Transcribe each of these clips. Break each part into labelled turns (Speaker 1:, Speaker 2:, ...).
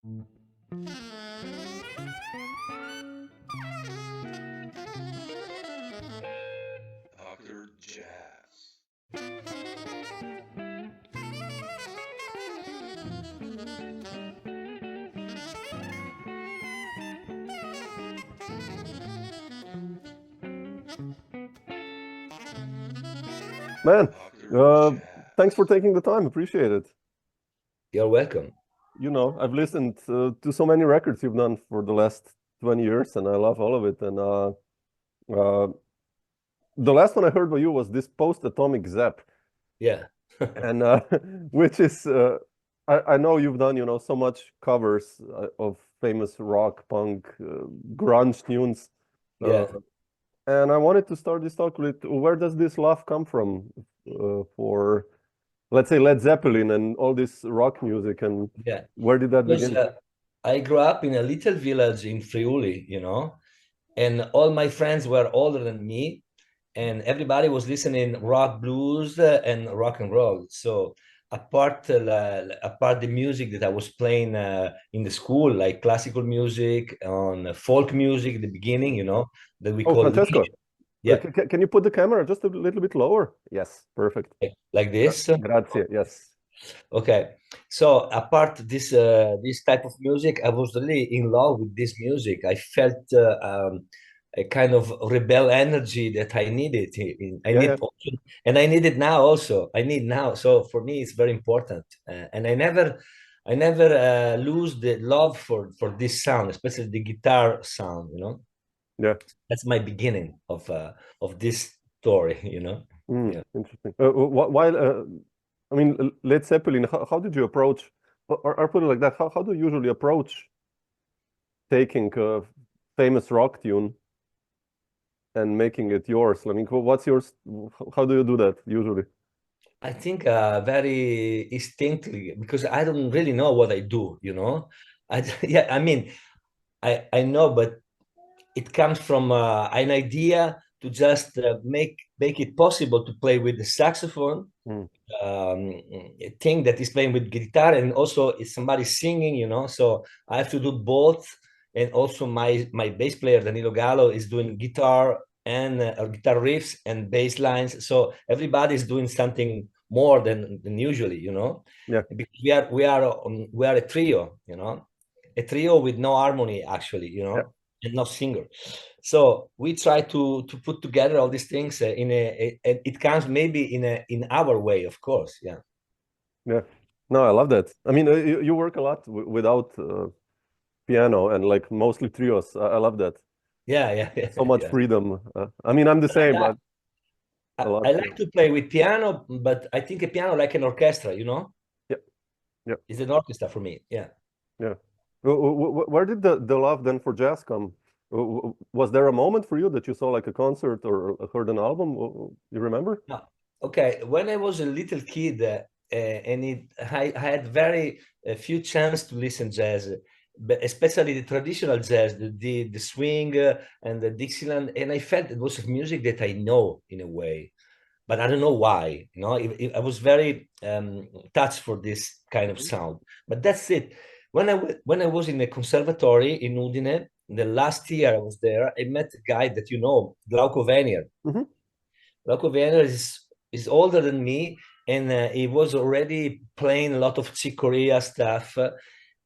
Speaker 1: Dr. Jazz.
Speaker 2: Man,
Speaker 1: Dr.
Speaker 2: thanks
Speaker 1: Jazz.
Speaker 2: for taking the time. Appreciate it.
Speaker 3: You're welcome.
Speaker 2: You know, I've listened to so many records you've done for the last 20 years, and I love all of it. And uh, the last one I heard by you was this post-atomic Zap,
Speaker 3: Yeah.
Speaker 2: and which is I know you've done, you know, so much covers of famous rock, punk, grunge tunes.
Speaker 3: Yeah.
Speaker 2: And I wanted to start this talk with where does this love come from for, let's say, Led Zeppelin and all this rock music, and
Speaker 3: Yeah.
Speaker 2: where did that
Speaker 3: Because
Speaker 2: begin?
Speaker 3: I grew up in a little village in Friuli, and all my friends were older than me, and everybody was listening rock, blues, and rock and roll. So apart the music that I was playing in the school, like classical music, on folk music at the beginning, that we
Speaker 2: Oh,
Speaker 3: call
Speaker 2: Francesco,
Speaker 3: yeah,
Speaker 2: can you put the camera just a little bit lower? Yes, perfect.
Speaker 3: like this.
Speaker 2: Grazie. Yes.
Speaker 3: Okay, so apart this type of music, I was really in love with this music. I felt a kind of rebel energy that I needed. I
Speaker 2: Yeah, yeah.
Speaker 3: need also, and I need it now also. I need now. So for me, it's very important, and I never lose the love for this sound, especially the guitar sound.
Speaker 2: Yeah.
Speaker 3: That's my beginning of this story. Yeah.
Speaker 2: Interesting. While I mean, Led Zeppelin, how did you approach, or put it like that, how do you usually approach taking a famous rock tune and making it yours? I mean, what's yours? How do you do that usually?
Speaker 3: I think very instinctively because I don't really know what I do. Yeah, I mean, I know, but it comes from an idea to just make it possible to play with the saxophone,
Speaker 2: Mm.
Speaker 3: a thing that is playing with guitar, and also it's somebody singing. So I have to do both, and also my bass player Danilo Gallo is doing guitar and guitar riffs and bass lines. So everybody's doing something more than usually.
Speaker 2: Yeah.
Speaker 3: Because we are a trio. A trio with no harmony actually,
Speaker 2: Yeah.
Speaker 3: and no singer. So we try to put together all these things it comes maybe in our way, of course. Yeah.
Speaker 2: Yeah. No, I love that. I mean, you work a lot without piano and like mostly trios. I love that.
Speaker 3: Yeah, yeah,
Speaker 2: So much
Speaker 3: yeah.
Speaker 2: freedom. I mean, I'm the same.
Speaker 3: I,
Speaker 2: A lot.
Speaker 3: I like to play with piano, but I think a piano like an orchestra.
Speaker 2: Yeah. Yeah.
Speaker 3: It's an orchestra for me. Yeah.
Speaker 2: Yeah. Where did the love then for jazz come? Was there a moment for you that you saw like a concert or heard an album? You remember?
Speaker 3: No. Okay. When I was a little kid, I had very few chance to listen jazz, but especially the traditional jazz, the swing and the Dixieland, and I felt it was music that I know in a way, but I don't know why. I was very touched for this kind of sound. But that's it. When I was in the conservatory in Udine, the last year I was there, I met a guy that Glauco Venier.
Speaker 2: Hmm.
Speaker 3: Glauco Venier is older than me, and he was already playing a lot of Chick Corea stuff,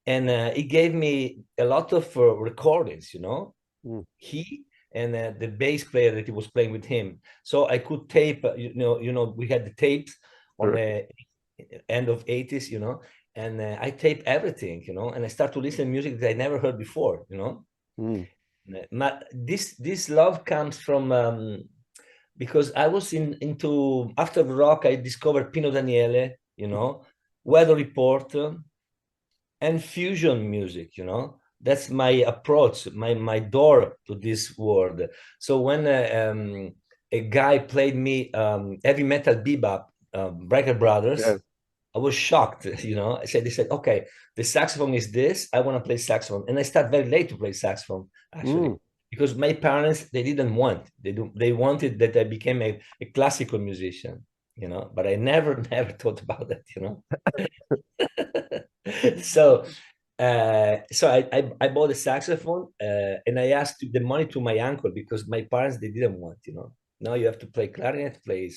Speaker 3: and he gave me a lot of recordings.
Speaker 2: Mm.
Speaker 3: He and the bass player that he was playing with him. So I could tape, we had the tapes on
Speaker 2: Sure.
Speaker 3: the end of 80s, and I tape everything, and I start to listen to music that I never heard before.
Speaker 2: Mm.
Speaker 3: This love comes from because I was into after rock. I discovered Pino Daniele, Weather Report, and fusion music. That's my approach, my door to this world. So when a guy played me heavy metal bebop, Breaker
Speaker 2: Yeah.
Speaker 3: Brothers, I was shocked. They said, okay, the saxophone is this. I want to play saxophone, and I start very late to play saxophone actually,
Speaker 2: Mm.
Speaker 3: because my parents, they didn't want. They wanted that I became a classical musician. But I never never thought about that. So So I bought a saxophone, and I asked the money to my uncle because my parents, they didn't want, now you have to play clarinet, play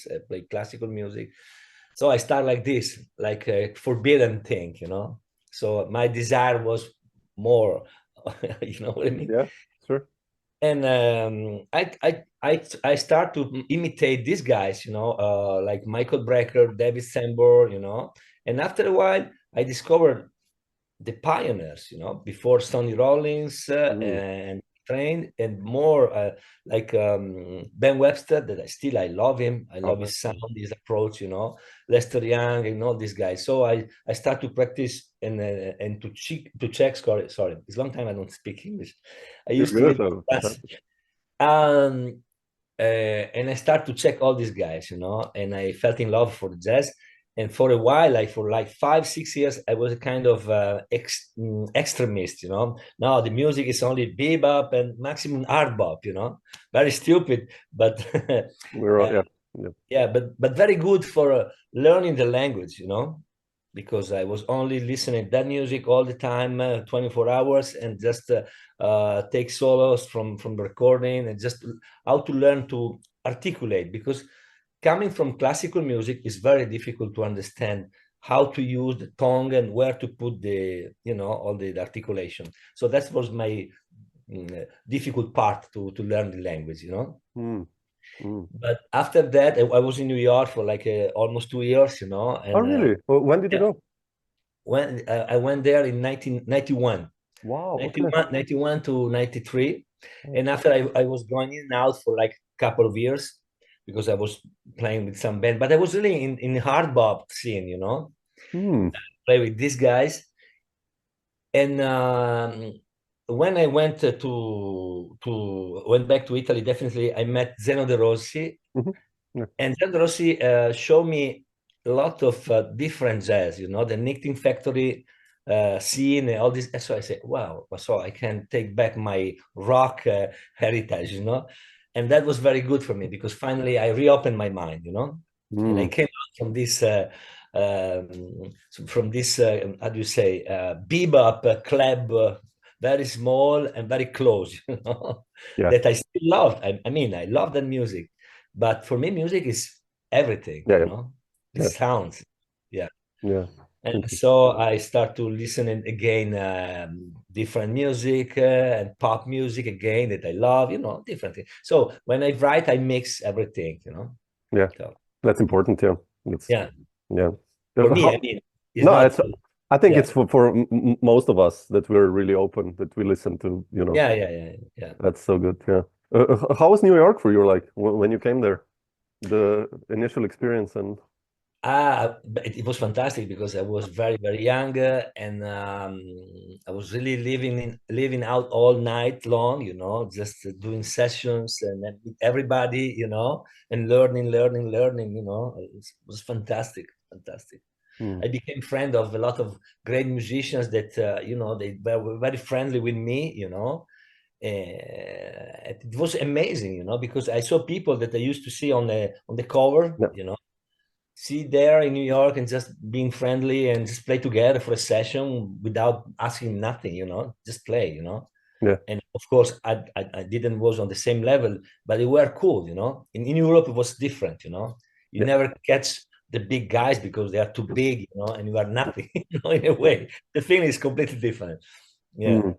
Speaker 3: classical music. So I start like this, like a forbidden thing, so my desire was more. You know what I mean?
Speaker 2: Yeah, sure.
Speaker 3: And I start to imitate these guys, like Michael Brecker, David Sambor, and after a while I discovered the pioneers, before Sonny Rollins and Train, and more like Ben Webster, that I love him. I love his sound, his approach, Lester Young, and all these guys. So I start to practice and to check. Sorry, it's a long time I don't speak English. I used to live in France. And I start to check all these guys, and I felt in love for the jazz. And for a while, like for 5-6 years, I was a kind of extremist, No, the music is only bebop and maximum hard bop, Very stupid, but yeah, but very good for learning the language, because I was only listening that music all the time, 24 hours, and just take solos from the recording, and just how to learn to articulate, because coming from classical music is very difficult to understand how to use the tongue and where to put the, all the articulation. So that was my difficult part to learn the language, But after that, I was in New York for like almost 2 years, And,
Speaker 2: oh, really? When did you go?
Speaker 3: When I went there in 1991.
Speaker 2: Wow.
Speaker 3: 91 to 93. And after I was going in and out for like a couple of years, because I was playing with some band, but I was really in hard bop scene, play with these guys. And when I went went back to Italy, definitely I met Zeno De Rossi, and Zeno De Rossi showed me a lot of different jazz, the Knitting Factory scene and all this. So I said, wow, so I can take back my rock heritage, and that was very good for me, because finally I reopened my mind, and I came out from this how do you say, bebop club, very small and very close, that I still loved. I mean, I love that music, but for me, music is everything, it sounds, And so I start to listen again, different music and pop music again that I love, different things. So when I write, I mix everything,
Speaker 2: Yeah, so that's important, yeah.
Speaker 3: Yeah. For me, I mean,
Speaker 2: I think it's for most of us that we're really open, that we listen to,
Speaker 3: Yeah.
Speaker 2: That's so good, yeah. How was New York for you, like when you came there? The initial experience and
Speaker 3: it was fantastic, because I was very, very young, and I was really living out all night long, just doing sessions and with everybody, and learning, it was fantastic. I became friend of a lot of great musicians that, they were very friendly with me, it was amazing, because I saw people that I used to see on the cover, see there in New York, and just being friendly and just play together for a session without asking nothing, just play, And of course, I didn't was on the same level, but they were cool, In Europe, it was different, You never catch the big guys because they are too big, and you are nothing, in a way. The thing is completely different. Yeah.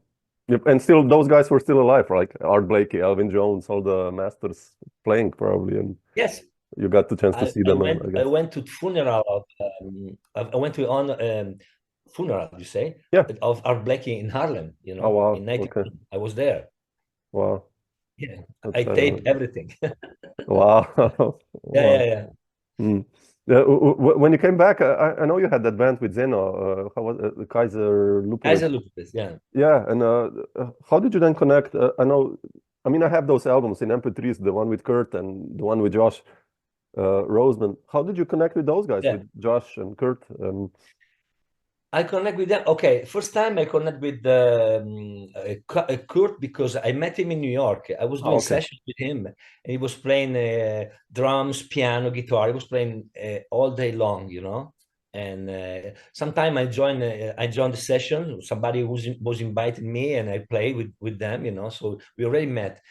Speaker 2: Yep. And still, those guys were still alive, like Art Blakey, Elvin Jones, all the masters playing probably. And
Speaker 3: yes.
Speaker 2: You got the chance to see them.
Speaker 3: I went to funeral of I went to funeral, you say?
Speaker 2: Yeah.
Speaker 3: Of Art Blakey in Harlem,
Speaker 2: Oh, wow.
Speaker 3: in 91. I was there.
Speaker 2: Wow.
Speaker 3: Yeah. I taped everything.
Speaker 2: Wow.
Speaker 3: Yeah.
Speaker 2: When you came back, I know you had that band with Zeno. How was it? Kaiser Lupus?
Speaker 3: Kaiser Lupus, yeah.
Speaker 2: Yeah, and how did you then connect? I mean, I have those albums in MP3s, the one with Kurt and the one with Josh Roseman. How did you connect with those guys, with Josh and Kurt?
Speaker 3: I connect with them. Okay, first time I connect with Kurt because I met him in New York. I was doing sessions with him, and he was playing drums, piano, guitar. He was playing all day long, And sometime I joined the session. Somebody was inviting me, and I played with them, you know. So we already met.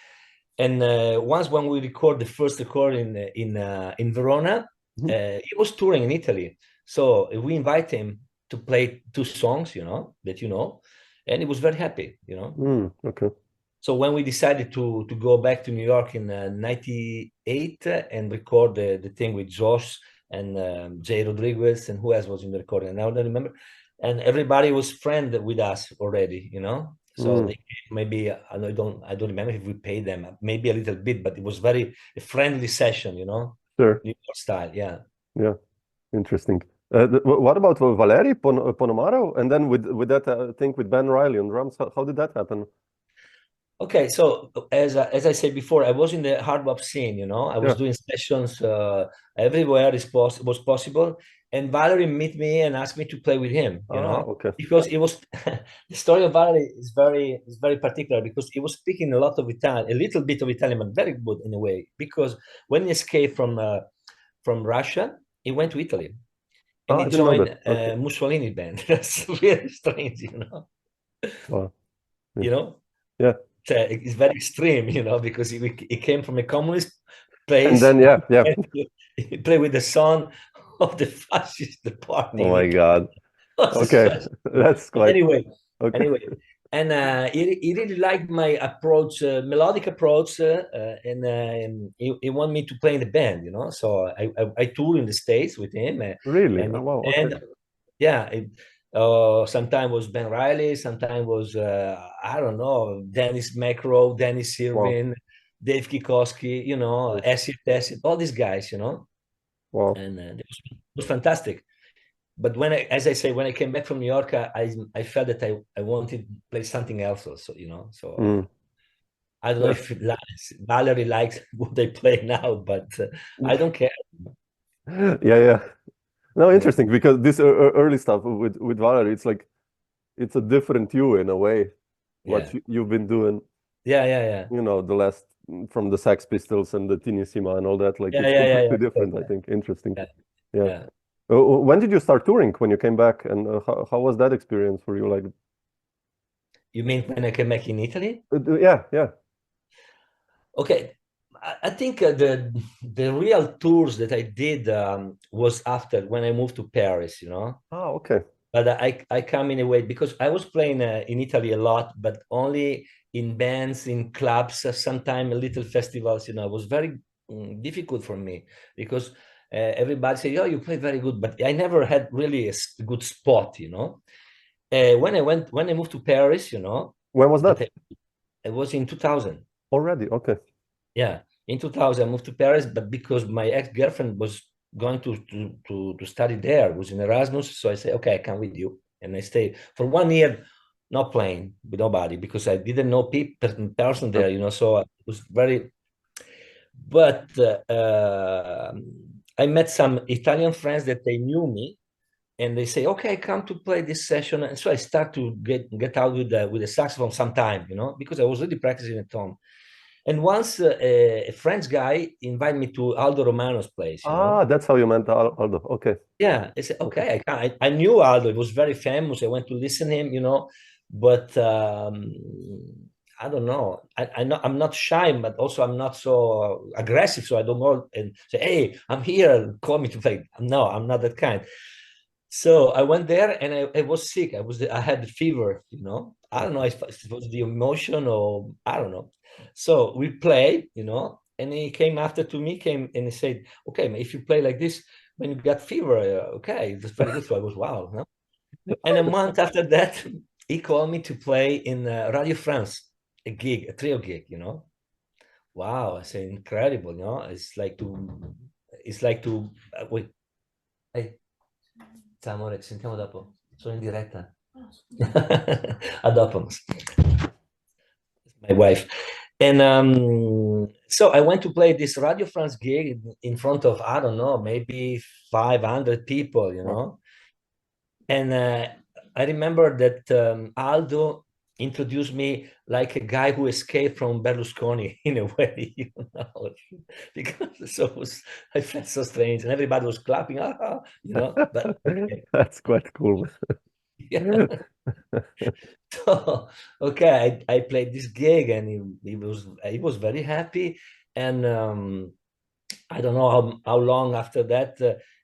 Speaker 3: And once when we record the first record in Verona, he was touring in Italy. So we invite him to play 2 songs, you know, that you know, and he was very happy, you know.
Speaker 2: Okay.
Speaker 3: So when we decided to go back to New York in '98 and record the thing with Josh and Jay Rodriguez and who else was in the recording, and I don't remember, and everybody was friend with us already, you know. So they maybe I don't remember if we paid them, maybe a little bit, but it was very a friendly session, you know.
Speaker 2: Sure.
Speaker 3: New York style, yeah.
Speaker 2: Yeah, interesting. What about Valeri Ponomaro? And then with that thing with Ben Riley on drums, how did that happen?
Speaker 3: Okay, so as I said before, I was in the hard bop scene, you know. I was doing sessions everywhere was possible, and Valerie met me and asked me to play with him, you know,
Speaker 2: okay.
Speaker 3: because it was the story of Valerie is very particular because he was speaking a lot of Italian, a little bit of Italian, but very good in a way. Because when he escaped from Russia, he went to Italy, and he joined Mussolini band. That's really strange, you know.
Speaker 2: Wow.
Speaker 3: You know.
Speaker 2: Yeah.
Speaker 3: It's very extreme, you know, because he came from a communist place.
Speaker 2: And then, yeah.
Speaker 3: He played with the son of the fascist party.
Speaker 2: Oh my God. Okay, that's quite...
Speaker 3: Anyway, and he really liked my approach, melodic approach, and he wanted me to play in the band, you know. So I toured in the States with him.
Speaker 2: Really?
Speaker 3: And,
Speaker 2: wow. Okay.
Speaker 3: And yeah. Sometimes was Ben Riley, sometimes was I don't know, Dennis McRow, Dennis Irvin, Dave Kikoski, you know, Acid, all these guys, you know.
Speaker 2: Wow.
Speaker 3: And it was fantastic. But when as I say, when I came back from New York, I felt that I wanted to play something else also, you know. So I don't know if Valerie likes what I play now, but I don't care.
Speaker 2: Yeah. No, interesting, because this early stuff with Valerie, it's like it's a different you in a way. What you've been doing.
Speaker 3: Yeah.
Speaker 2: You know, the last from the Sex Pistols and the Tinissima and all that. Like it's completely different. I think interesting. Yeah. When did you start touring? When you came back, and how was that experience for you? Like,
Speaker 3: you mean when I came back in Italy?
Speaker 2: Yeah.
Speaker 3: Okay. I think the real tours that I did was after when I moved to Paris, you know.
Speaker 2: Oh, okay.
Speaker 3: But I come in a way because I was playing in Italy a lot, but only in bands, in clubs, sometimes little festivals. You know, it was very difficult for me because everybody said, "Oh, you play very good," but I never had really a good spot. You know, when I moved to Paris, you know.
Speaker 2: When was that?
Speaker 3: It was in 2000.
Speaker 2: Already, okay.
Speaker 3: Yeah, in 2000 I moved to Paris, but because my ex-girlfriend was going to study there, was in Erasmus, so I said, okay, I come with you, and I stayed for 1 year, not playing with nobody because I didn't know person there, you know. So it was very. But I met some Italian friends that they knew me, and they say, okay, come to play this session, and so I start to get out with the saxophone sometime, you know, because I was really practicing at home. And once a French guy invited me to Aldo Romano's place. You know?
Speaker 2: That's how you met Aldo. Okay.
Speaker 3: Yeah, I said, okay, I knew Aldo. It was very famous. I went to listen to him, you know, but I don't know. I'm not shy, but also I'm not so aggressive. So I don't go and say, hey, I'm here, call me to play. No, I'm not that kind. So I went there and I was sick. I had the fever, you know. I don't know if it was the emotion or I don't know. So we played, you know, and he came after to me, came and he said, okay, if you play like this, when you got fever, okay, that's very good. So I was, wow. No? And a month after that, he called me to play in Radio France, a trio gig, you know. Wow, I say incredible, you know. It's like to wait. Hey, amore, ci sentiamo dopo. Sono in diretta. A dopo. My wife. And so I went to play this Radio France gig in front of, I don't know, maybe 500 people, you know. And I remember that Aldo introduced me like a guy who escaped from Berlusconi in a way, you know, because I felt so strange, and everybody was clapping, you know. But
Speaker 2: That's quite cool.
Speaker 3: yeah. So okay, I played this gig, and he was very happy, and I don't know how long after that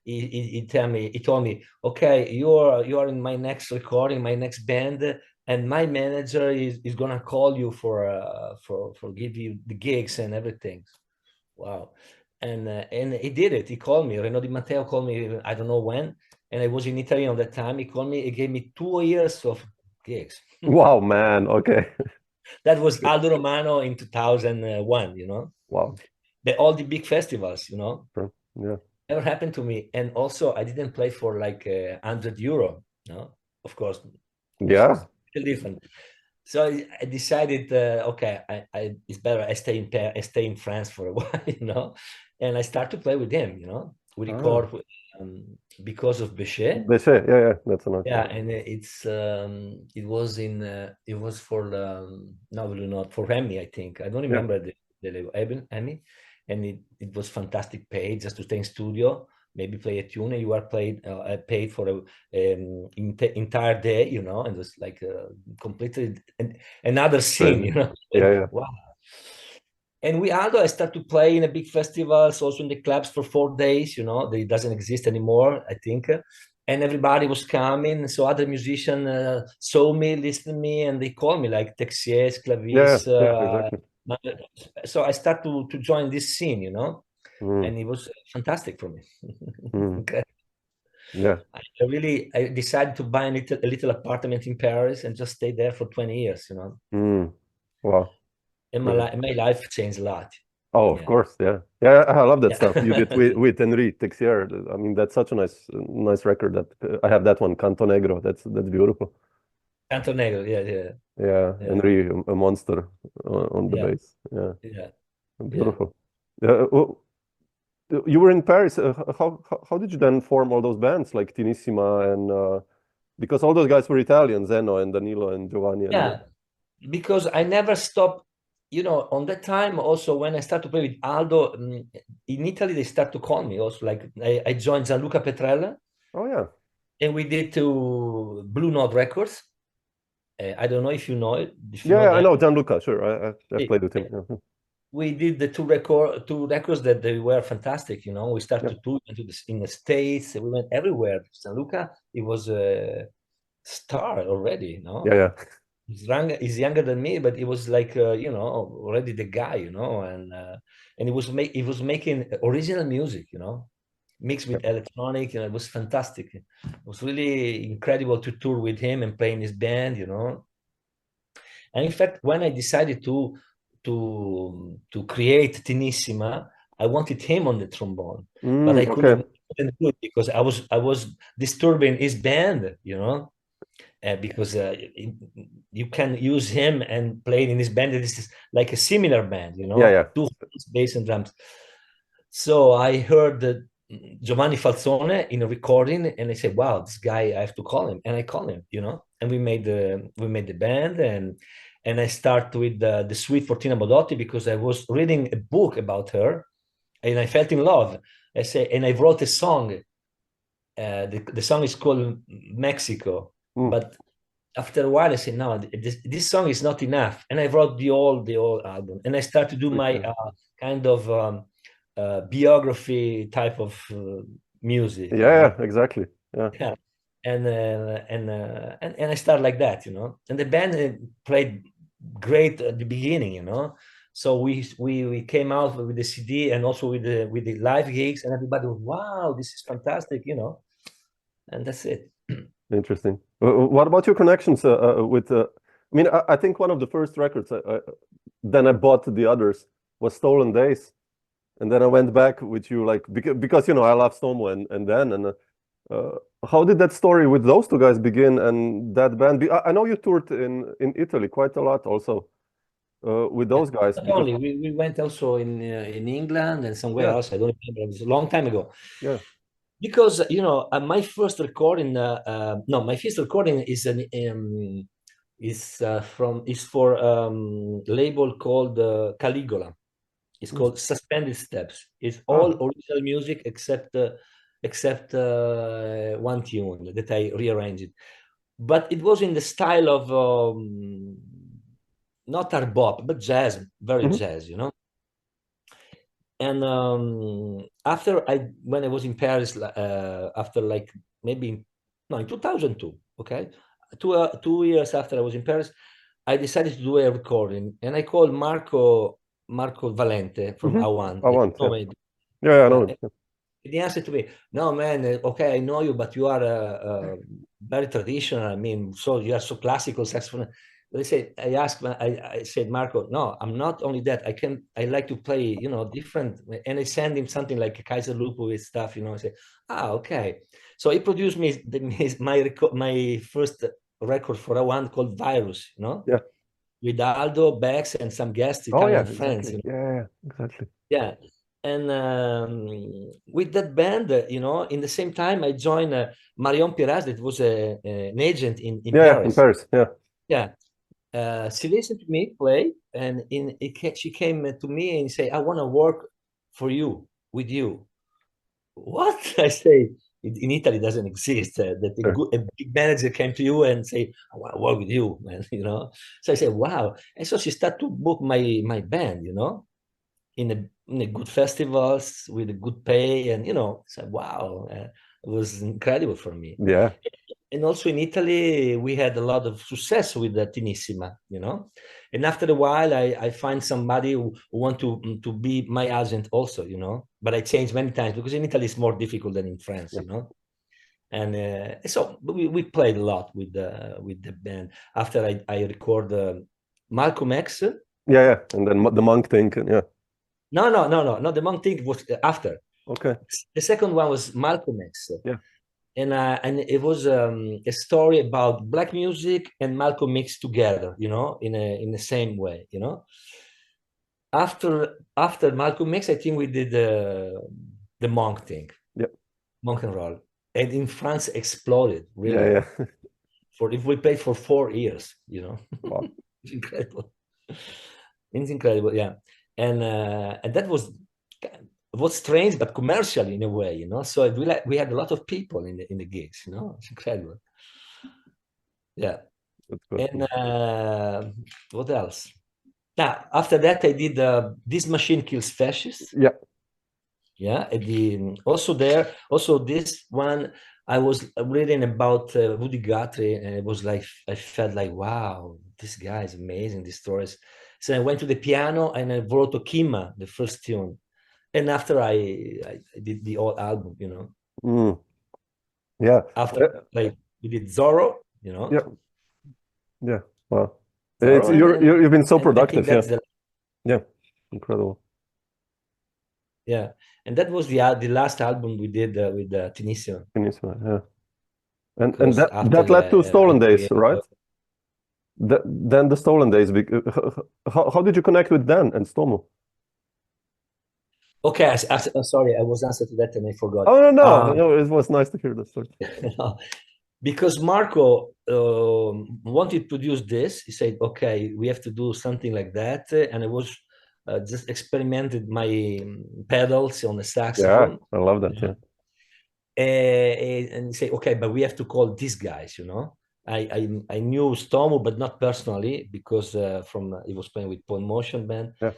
Speaker 3: he told me, okay, you are in my next recording, my next band, and my manager is gonna call you for give you the gigs and everything. Wow. And he did it. He called me. Reno Di Matteo called me, I don't know when, and I was in Italy at that time. He called me. He gave me 2 years of gigs.
Speaker 2: Wow, man. Okay.
Speaker 3: That was Aldo Romano in 2001, you know.
Speaker 2: Wow.
Speaker 3: All the big festivals, you know.
Speaker 2: Sure. Yeah.
Speaker 3: Never happened to me. And also, I didn't play for like €100, no, of course.
Speaker 2: Yeah.
Speaker 3: Still different. So I decided, okay, it's better I stay in France for a while, you know. And I start to play with him, you know. We record because of Bechet.
Speaker 2: Bechet, yeah, that's another.
Speaker 3: Yeah, and it was for no, for Emmy, I think. I don't remember the label, Emmy, and it was fantastic pay just to stay in studio, maybe play a tune, and you are paid for entire day, you know, and it was like completely another scene, you know.
Speaker 2: Yeah.
Speaker 3: Wow. And Aldo, I start to play in a big festivals, also in the clubs for 4 days, you know. It doesn't exist anymore, I think. And everybody was coming. So other musicians saw me, listened to me, and they called me like Texier, Clavis.
Speaker 2: Exactly.
Speaker 3: So I start to join this scene, you know. And it was fantastic for me. Okay.
Speaker 2: Yeah.
Speaker 3: I decided to buy a little apartment in Paris and just stay there for 20 years, you know.
Speaker 2: Wow.
Speaker 3: And my life changed a lot.
Speaker 2: Oh, of course, yeah. I love that stuff you did with Henri Texier. I mean, that's such a nice record. That I have that one, Canto Negro. That's beautiful.
Speaker 3: Canto Negro,
Speaker 2: yeah. Henri, a monster on the bass. Yeah. Beautiful. You were in Paris. How did you then form all those bands like Tinissima and because all those guys were Italian, Zeno and Danilo and Giovanni.
Speaker 3: Because I never stopped. You know, on that time also when I started to play with Aldo in Italy, they start to call me also. Like I joined Gianluca Petrella.
Speaker 2: Oh yeah.
Speaker 3: And we did to Blue Note Records. I don't know if you know it.
Speaker 2: I know Gianluca. Sure, I played with him. Yeah.
Speaker 3: We did the two records that they were fantastic. You know, we started to in the States. We went everywhere. Gianluca, he was a star already. No.
Speaker 2: Yeah.
Speaker 3: He's younger than me, but he was like you know, already the guy, you know, and he was making original music, you know, mixed with electronic, and it was fantastic. It was really incredible to tour with him and play in his band, you know. And in fact, when I decided to create Tinissima, I wanted him on the trombone, but I couldn't do it because I was disturbing his band, you know. Because you can use him and play in his band. This is like a similar band, you know, 2 bass and drums. So I heard Giovanni Falzone in a recording, and I said, "Wow, this guy! I have to call him." And I called him, you know, and we made the band, and I start with the Suite for Tina Bodotti because I was reading a book about her, and I felt in love. And I wrote a song. The song is called Mexico. But after a while, I said, no, this song is not enough. And I wrote the old album. And I started to do my kind of biography type of music.
Speaker 2: Yeah, exactly. Yeah.
Speaker 3: And I started like that, you know. And the band played great at the beginning, you know. So we came out with the CD and also with the live gigs, and everybody was, wow, this is fantastic, you know. And that's it.
Speaker 2: Interesting. What about your connections with? I mean, I think one of the first records then I bought the others was Stolen Days, and then I went back with you, like because you know I love Stomo and how did that story with those two guys begin and that band? I know you toured in Italy quite a lot also with those guys.
Speaker 3: Not only we went also in England and somewhere else. I don't remember. It was a long time ago.
Speaker 2: Yeah.
Speaker 3: Because you know, my first recording is It's for label called Caligula. It's called Suspended Steps. It's all original music except one tune that I rearranged. But it was in the style of not art bop, but jazz, very jazz, you know. And when I was in Paris, after like maybe in 2002, okay, 2 years after I was in Paris, I decided to do a recording, and I called Marco Valente from Awan.
Speaker 2: Awan,
Speaker 3: Oh,
Speaker 2: yeah.
Speaker 3: maybe.
Speaker 2: Yeah, I know him.
Speaker 3: He answered to me, "No, man. Okay, I know you, but you are very traditional. I mean, so you are so classical saxophone." They said, I said, Marco, no, I'm not only that. I like to play, you know, different. And I send him something like Kaiser Lupowitz stuff, you know. I say, okay. So he produced me my first record for a one called Virus, you know.
Speaker 2: Yeah.
Speaker 3: With Aldo, Bex, and some guest Italian friends.
Speaker 2: Exactly.
Speaker 3: You know?
Speaker 2: Yeah, exactly.
Speaker 3: Yeah. And with that band, you know, in the same time, I joined Marion Piras, that was an agent in Paris.
Speaker 2: In Paris, yeah.
Speaker 3: Yeah. She listened to me play, and she came to me and say, "I want to work with you." What? I say, in Italy doesn't exist that a big manager came to you and say, "I want to work with you, man," you know. So I said, "Wow!" And so she started to book my band, you know, in a good festivals with a good pay, and you know, so wow, it was incredible for me.
Speaker 2: Yeah.
Speaker 3: And also in Italy, we had a lot of success with the Tinissima, you know. And after a while, I find somebody who want to be my agent also, you know. But I changed many times because in Italy it's more difficult than in France, you know. And so we played a lot with the band. After I record Malcolm X.
Speaker 2: Yeah. And then the Monk thing, yeah.
Speaker 3: No. The Monk thing was after.
Speaker 2: Okay.
Speaker 3: The second one was Malcolm X.
Speaker 2: Yeah.
Speaker 3: And it was a story about black music and Malcolm X together, you know, in the same way, you know. After Malcolm X, I think we did the Monk thing.
Speaker 2: Yeah.
Speaker 3: Monk and roll. And in France exploded, really.
Speaker 2: Yeah.
Speaker 3: If we played for 4 years, you know.
Speaker 2: Wow.
Speaker 3: It's incredible. It's incredible, yeah. And that was strange, but commercial in a way, you know. So we had a lot of people in the gigs, you know. It's incredible. Yeah.
Speaker 2: That's good.
Speaker 3: And what else? Now, after that, I did This Machine Kills Fascists.
Speaker 2: Yeah.
Speaker 3: Yeah. Also this one, I was reading about Woody Guthrie, and it was like, I felt like, wow, this guy is amazing, these stories. So I went to the piano and I wrote Okima, the first tune. And after I did the whole album, you know.
Speaker 2: Yeah.
Speaker 3: After like we did Zorro, you know.
Speaker 2: Yeah. Wow. You've been so productive. Yeah. Incredible.
Speaker 3: Yeah. And that was the last album we did with Tinissima.
Speaker 2: Yeah. And that led to Stolen Days, right? Then the Stolen Days. How did you connect with Dan and Stomo?
Speaker 3: Okay, sorry, I was answering to that and I forgot.
Speaker 2: Oh no, it was nice to hear the story.
Speaker 3: Because Marco wanted to produce this. He said, "Okay, we have to do something like that," and I was just experimented my pedals on the saxophone.
Speaker 2: Yeah, I love that. Yeah.
Speaker 3: And he said, "Okay, but we have to call these guys." You know, I knew Stomo, but not personally, because he was playing with Paul Motion band.
Speaker 2: Yeah.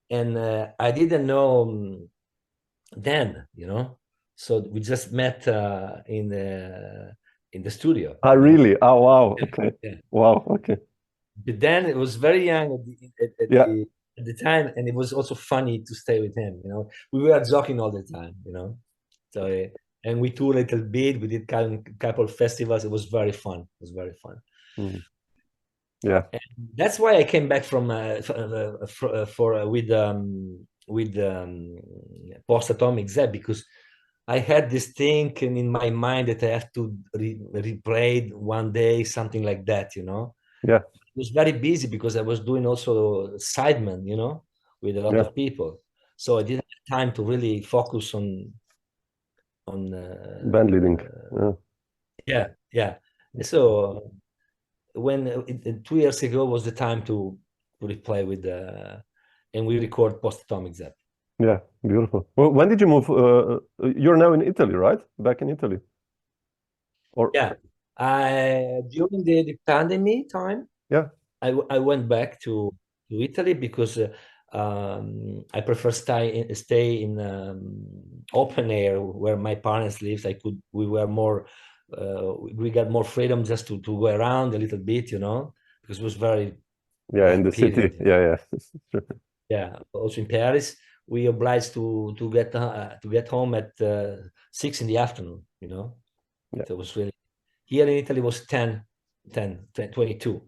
Speaker 3: And I didn't know Dan, you know, so we just met in the studio.
Speaker 2: Really? Oh wow. Okay. Yeah. Wow. Okay.
Speaker 3: But Dan, it was very young at the time, and it was also funny to stay with him. You know, we were joking all the time. You know, so and we toured a little bit. We did a couple of festivals. It was very fun. It was very fun.
Speaker 2: Mm. Yeah.
Speaker 3: And that's why I came back from with Post Atomic Z, because I had this thing in my mind that I have to replay one day, something like that, you know.
Speaker 2: Yeah.
Speaker 3: I was very busy because I was doing also sideman, you know, with a lot of people. So I didn't have time to really focus on
Speaker 2: band leading.
Speaker 3: Yeah. So when 2 years ago was the time to play with and we record Post-Atomic Zap.
Speaker 2: Yeah, beautiful. Well, when did you move? You're now in Italy, right? Back in Italy. Or
Speaker 3: yeah, during the pandemic time,
Speaker 2: yeah,
Speaker 3: I went back to Italy because I prefer stay in open air where my parents lived. We got more freedom just to go around a little bit, because it was very
Speaker 2: yeah, in the
Speaker 3: period.
Speaker 2: city. Yeah, yeah.
Speaker 3: Yeah, also in Paris, we obliged to get home at 6 in the afternoon,
Speaker 2: Yeah.
Speaker 3: So it was really, here in Italy was 10, 22,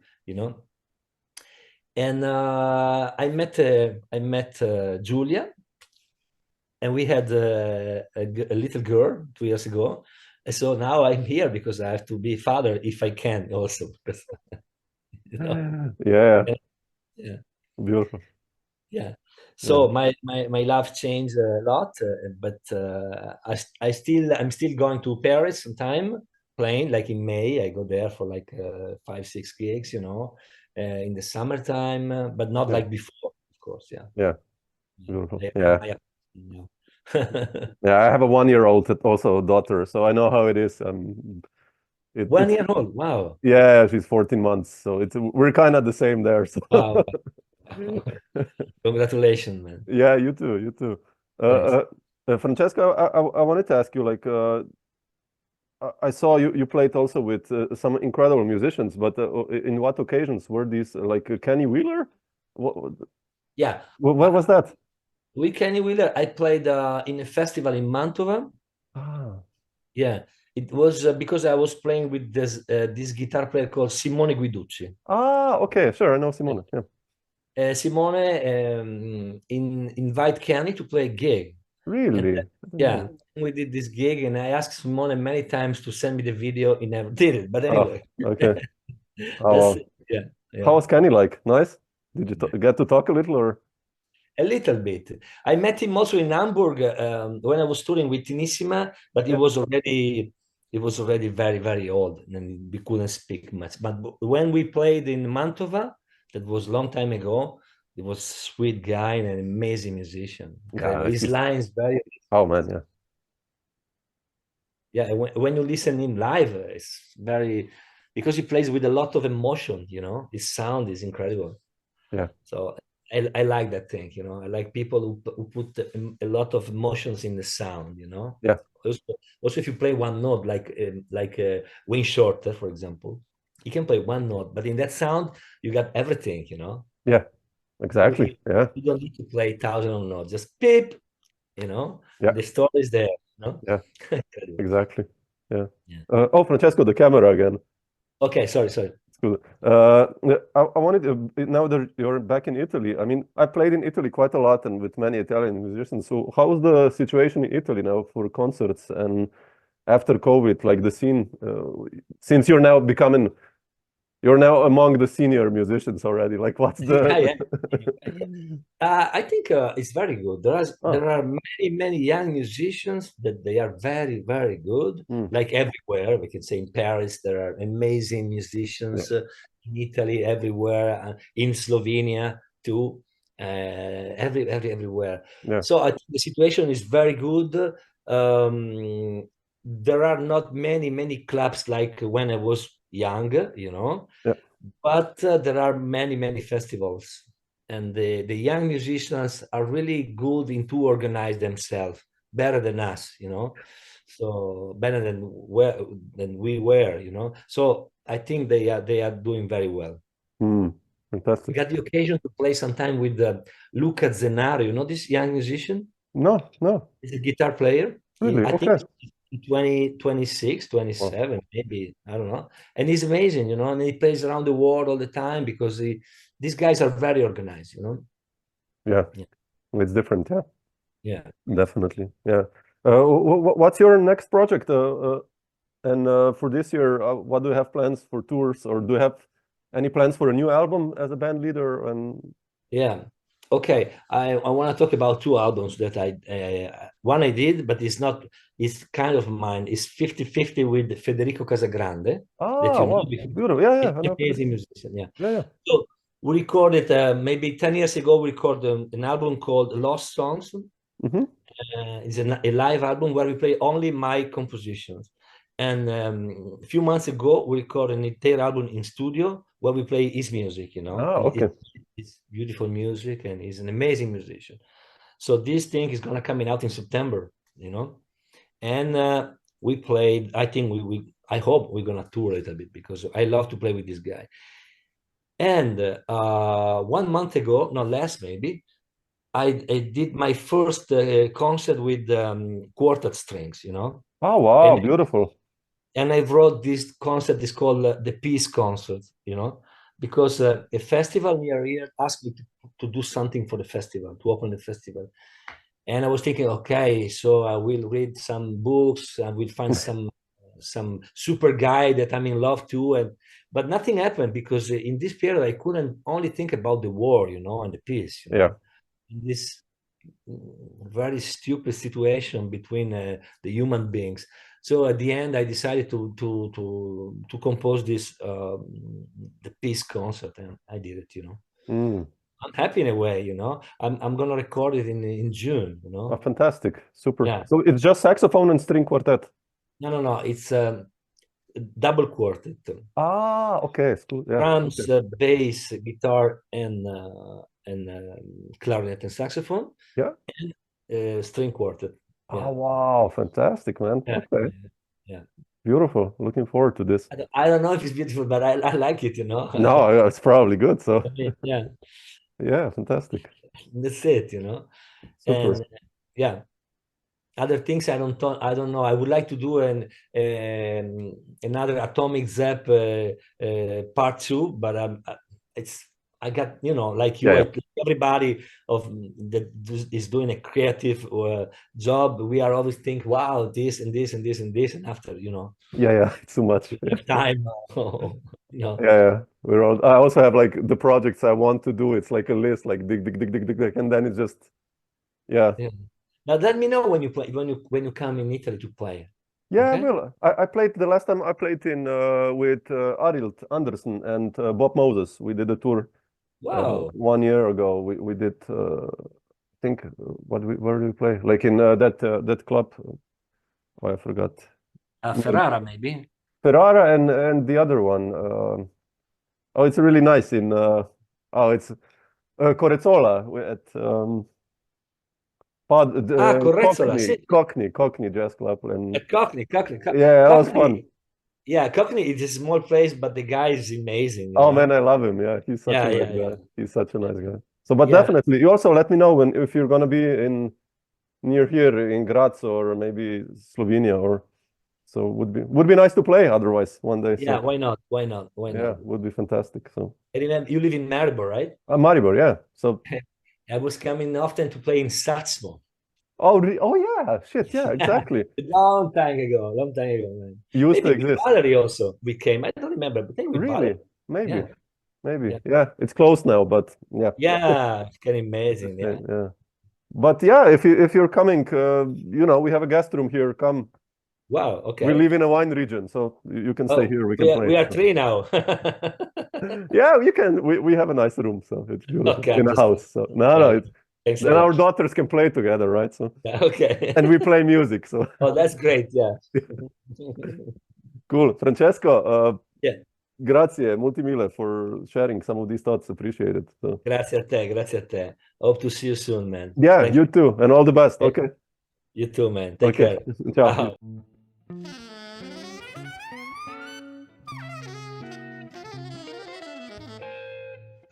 Speaker 3: And I met Julia, and we had a little girl 2 years ago. And so now I'm here because I have to be father if I can also. Because,
Speaker 2: Yeah,
Speaker 3: yeah.
Speaker 2: beautiful.
Speaker 3: Yeah. So my life changed a lot, but I'm still going to Paris sometime, playing like in May. I go there for like 5-6 gigs, in the summertime, but not like before, of course. Yeah.
Speaker 2: Yeah, beautiful.
Speaker 3: Yeah.
Speaker 2: Yeah, I have a 1-year-old also a daughter, so I know how it is.
Speaker 3: 1 year old. Wow.
Speaker 2: Yeah, she's 14 months, so we're kind of the same there. So.
Speaker 3: Wow. Congratulations, man.
Speaker 2: Yeah, you too. You too. Francesco, I wanted to ask you, like, I saw you played also with some incredible musicians, but in what occasions were these? Like Kenny Wheeler?
Speaker 3: Yeah.
Speaker 2: What was that?
Speaker 3: With Kenny Wheeler, I played in a festival in Mantova.
Speaker 2: Ah.
Speaker 3: Yeah, it was because I was playing with this guitar player called Simone Guiducci.
Speaker 2: Ah, okay, sure, I know Simone. Yeah.
Speaker 3: Simone invite Kenny to play a gig.
Speaker 2: Really?
Speaker 3: Yeah, we did this gig, and I asked Simone many times to send me the video. He never did it, but anyway.
Speaker 2: Oh, okay.
Speaker 3: Yeah.
Speaker 2: How was Kenny like? Nice? Did you get to talk a little, or?
Speaker 3: A little bit. I met him also in Hamburg when I was touring with Tinissima, but he was already very, very old, and we couldn't speak much. But when we played in Mantova, that was a long time ago, he was a sweet guy and an amazing musician. Incredible.
Speaker 2: Yeah,
Speaker 3: His lines very.
Speaker 2: Oh man, yeah.
Speaker 3: Yeah, when you listen him live, it's very, because he plays with a lot of emotion. His sound is incredible.
Speaker 2: Yeah.
Speaker 3: So I like that thing, I like people who put a lot of emotions in the sound,
Speaker 2: Yeah.
Speaker 3: Also, if you play one note, like Wayne Shorter, for example, he can play one note, but in that sound, you got everything,
Speaker 2: Yeah, exactly. Yeah.
Speaker 3: You don't need to play 1,000 of notes, just beep,
Speaker 2: Yeah.
Speaker 3: The story is there,
Speaker 2: Yeah, exactly. Yeah. Oh, Francesco, the camera again.
Speaker 3: Okay, sorry.
Speaker 2: It's good. I wanted to, now that you're back in Italy, I mean, I played in Italy quite a lot and with many Italian musicians. So how's the situation in Italy now for concerts and after COVID, like the scene, since you're now among the senior musicians already, like what's the...
Speaker 3: I think it's very good. There are many young musicians that they are very, very good. Like everywhere, we can say in Paris, there are amazing musicians, in Italy, everywhere, in Slovenia too, everywhere. So I think the situation is very good. There are not many clubs like when I was young, but there are many festivals, and the young musicians are really good in to organize themselves better than us, so better than we were, so I think they are doing very well.
Speaker 2: Fantastic.
Speaker 3: We got the occasion to play sometime with Luca Zenaro, this young musician.
Speaker 2: No.
Speaker 3: He's a guitar player.
Speaker 2: Really?
Speaker 3: I think 26, 27, maybe, I don't know. And he's amazing, and he plays around the world all the time because these guys are very organized,
Speaker 2: Yeah. It's different, yeah.
Speaker 3: Yeah.
Speaker 2: Definitely, yeah. What's your next project? And for this year, what do you have plans for tours, or do you have any plans for a new album as a band leader? And
Speaker 3: yeah, Okay, I want to talk about two albums that one I did, but it's kind of mine. It's 50-50 with Federico Casagrande. That
Speaker 2: Ah,
Speaker 3: you know,
Speaker 2: wow,
Speaker 3: because
Speaker 2: beautiful. Yeah, yeah,
Speaker 3: he's
Speaker 2: I
Speaker 3: an
Speaker 2: know.
Speaker 3: amazing musician. Yeah.
Speaker 2: Yeah, yeah.
Speaker 3: So we recorded maybe 10 years ago. We recorded an album called Lost Songs.
Speaker 2: Mm-hmm.
Speaker 3: It's a live album where we play only my compositions. And a few months ago, we recorded an entire album in studio where we play his music, you know.
Speaker 2: Ah, okay.
Speaker 3: It's beautiful music, and he's an amazing musician. So this thing is gonna coming out in September, you know. And we played. I think I hope we're gonna tour a little bit because I love to play with this guy. And 1 month ago, not less maybe, I did my first concert with quartet strings, you know.
Speaker 2: Oh, wow,
Speaker 3: And
Speaker 2: beautiful.
Speaker 3: I wrote this concert. It's called the Peace Concert, you know, because a festival near here asked me to do something for the festival, to open the festival. And I was thinking, okay, so I will read some books, I will find some super guy that I'm in love to, but nothing happened because in this period I couldn't only think about the war, you know, and the peace, you know.
Speaker 2: Yeah.
Speaker 3: In this very stupid situation between the human beings. So at the end, I decided to compose this the peace concert, and I did it. You know,
Speaker 2: Mm.
Speaker 3: I'm happy in a way. You know, I'm gonna record it in June. You
Speaker 2: Oh,
Speaker 3: know,
Speaker 2: fantastic. Super.
Speaker 3: yeah.
Speaker 2: So it's just saxophone and string quartet.
Speaker 3: No. It's a double quartet:
Speaker 2: Ah, okay. It's cool. Yeah.
Speaker 3: drums,
Speaker 2: Okay.
Speaker 3: bass, guitar, and clarinet and saxophone,
Speaker 2: Yeah.
Speaker 3: and string quartet.
Speaker 2: Oh,
Speaker 3: Yeah.
Speaker 2: wow. Fantastic, man.
Speaker 3: Yeah,
Speaker 2: Okay.
Speaker 3: yeah.
Speaker 2: Beautiful. Looking forward to this.
Speaker 3: I don't know if it's beautiful, but I like it, you know.
Speaker 2: No, yeah, it's probably good. So,
Speaker 3: I mean, yeah,
Speaker 2: yeah, fantastic.
Speaker 3: that's it, you know.
Speaker 2: Super.
Speaker 3: And yeah, other things I don't know. I would like to do another Atomic Zap part two, but it's I got, you know, like
Speaker 2: Yeah,
Speaker 3: you,
Speaker 2: yeah.
Speaker 3: everybody that is doing a creative job. We are always think, wow, this and this and this and this, and after, you know,
Speaker 2: Yeah, yeah. It's too much.
Speaker 3: we have time, you know.
Speaker 2: Yeah, yeah. We're all, I also have like the projects I want to do. It's like a list, like dig, dig, dig, dig, dig, dig, and then it's just, yeah.
Speaker 3: Yeah. Now let me know when you play when you come in Italy to play.
Speaker 2: Yeah,
Speaker 3: Okay.
Speaker 2: well, I played the last time I played in with Arild Andersen and Bob Moses. We did a tour
Speaker 3: Wow.
Speaker 2: 1 year ago. We did, I think, where did we play? Like in that club. Oh, I forgot.
Speaker 3: Ferrara maybe.
Speaker 2: Ferrara and the other one. Oh, it's really nice in. Oh, it's Corezzola at
Speaker 3: Correzzola. Sì.
Speaker 2: Cockney Jazz Club, and
Speaker 3: Cockney.
Speaker 2: yeah, that was fun.
Speaker 3: Yeah, Cockney is a small place, but the guy is amazing. You
Speaker 2: Oh
Speaker 3: know?
Speaker 2: man, I love him. Yeah, he's such a nice
Speaker 3: Yeah.
Speaker 2: guy. He's such a nice guy. So, but
Speaker 3: Yeah.
Speaker 2: definitely, you also let me know if you're gonna be in near here in Graz or maybe Slovenia, or so would be nice to play otherwise one day.
Speaker 3: Yeah,
Speaker 2: So
Speaker 3: why not?
Speaker 2: yeah, would be fantastic. So
Speaker 3: I remember you live in Maribor, right?
Speaker 2: Maribor, yeah. So
Speaker 3: I was coming often to play in Satsmo.
Speaker 2: oh yeah, shit, yeah, exactly.
Speaker 3: Long time ago, man.
Speaker 2: Used to
Speaker 3: Maybe with
Speaker 2: exist.
Speaker 3: Valerie also we came. I don't remember, but maybe with
Speaker 2: Really?
Speaker 3: Valerie.
Speaker 2: Maybe.
Speaker 3: Yeah.
Speaker 2: Yeah, it's closed now, but yeah.
Speaker 3: Yeah, it's kind of amazing. Yeah.
Speaker 2: Yeah. But yeah, if you're coming, we have a guest room here. Come.
Speaker 3: Wow.
Speaker 2: We
Speaker 3: Okay.
Speaker 2: live in a wine region, so you can stay here. We can play.
Speaker 3: We are three now.
Speaker 2: Yeah, you can. We have a nice room, so it's beautiful
Speaker 3: Okay,
Speaker 2: in a house. So no,
Speaker 3: thanks a
Speaker 2: then our
Speaker 3: lot.
Speaker 2: daughters can play together, right? So
Speaker 3: Yeah, okay.
Speaker 2: and we play music. So
Speaker 3: Oh, that's great. Yeah.
Speaker 2: cool, Francesco.
Speaker 3: Yeah.
Speaker 2: Grazie, multimille for sharing some of these thoughts. Appreciate it. So
Speaker 3: Grazie a te. Hope to see you soon, man.
Speaker 2: yeah,
Speaker 3: Thank
Speaker 2: you too, and all the best.
Speaker 3: you.
Speaker 2: Okay.
Speaker 3: You too, man. Take
Speaker 2: Okay.
Speaker 3: care.
Speaker 2: Ciao.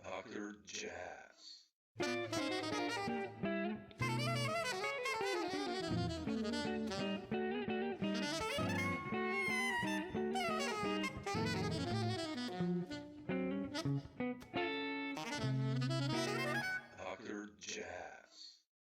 Speaker 1: Dr. Jazz.